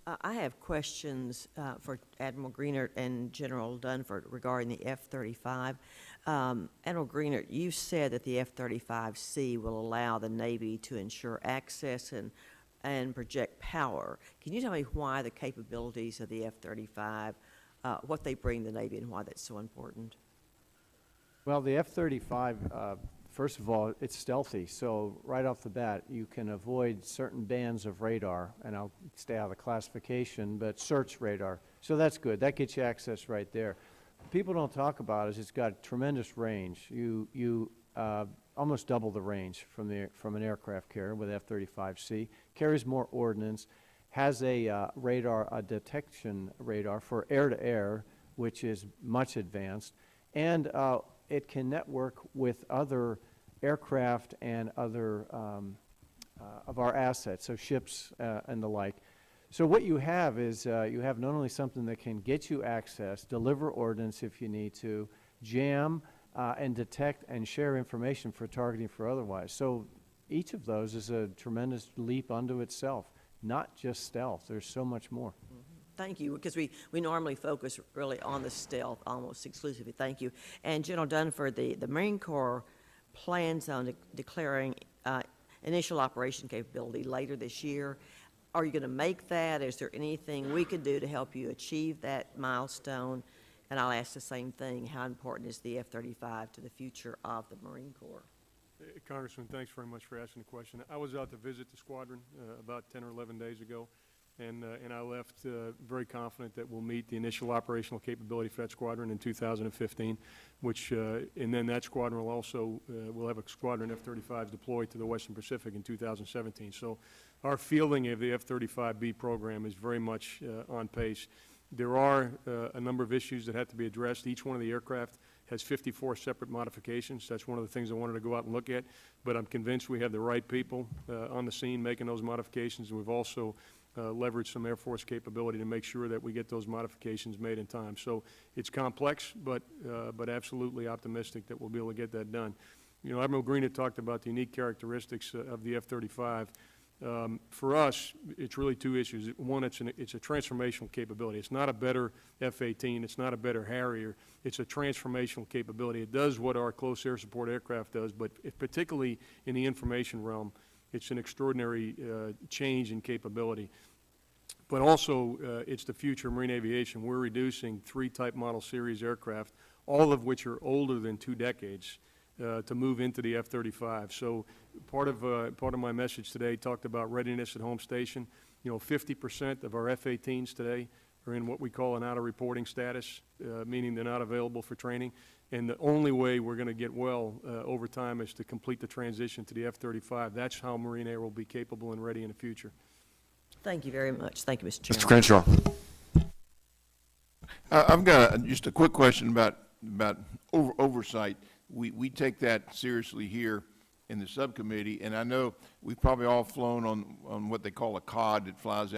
I have questions for Admiral Greenert and General Dunford regarding the F-35. Admiral Greenert, you said that the F-35C will allow the Navy to ensure access and project power. Can you tell me why the capabilities of the F-35, what they bring to the Navy and why that's so important? Well, the F-35, first of all, it's stealthy, so right off the bat, you can avoid certain bands of radar, and I'll stay out of the classification, but search radar. So that's good. That gets you access right there. What people don't talk about is it's got tremendous range. You almost double the range from an aircraft carrier with F-35C. Carries more ordnance, has a radar, a detection radar for air-to-air, which is much advanced, and it can network with other aircraft and other of our assets, so ships and the like. So what you have is you have not only something that can get you access, deliver ordnance if you need to, jam and detect and share information for targeting for otherwise. So each of those is a tremendous leap unto itself, not just stealth. There's so much more. Mm-hmm. Thank you, because we normally focus really on the stealth almost exclusively. Thank you. And General Dunford, the Marine Corps plans on declaring initial operation capability later this year. Are you going to make that? Is there anything we could do to help you achieve that milestone? And I'll ask the same thing. How important is the F-35 to the future of the Marine Corps? Congressman, thanks very much for asking the question. I was out to visit the squadron about 10 or 11 days ago. And I left very confident that we'll meet the initial operational capability for that squadron in 2015, which, and then that squadron will also, we'll have a squadron F-35s deployed to the Western Pacific in 2017. So our fielding of the F-35B program is very much on pace. There are a number of issues that have to be addressed. Each one of the aircraft has 54 separate modifications. That's one of the things I wanted to go out and look at. But I'm convinced we have the right people on the scene making those modifications. And we've also leverage some Air Force capability to make sure that we get those modifications made in time. So it's complex, but absolutely optimistic that we'll be able to get that done. You know, Admiral Greenert talked about the unique characteristics of the F-35. For us, it's really two issues. One, it's a transformational capability. It's not a better F-18. It's not a better Harrier. It's a transformational capability. It does what our close air support aircraft does, but particularly in the information realm, it's an extraordinary change in capability. But also, it's the future of marine aviation. We're reducing 3 type model series aircraft, all of which are older than 2 decades, to move into the F-35. So part of my message today talked about readiness at home station. You know, 50% of our F-18s today are in what we call an out-of-reporting status, meaning they're not available for training. And the only way we're going to get well over time is to complete the transition to the F-35. That's how Marine Air will be capable and ready in the future. Thank you very much. Thank you, Mr. Chairman. Mr. Crenshaw. I've got just a quick question about oversight. We take that seriously here in the subcommittee, and I know we've probably all flown on what they call a COD that flies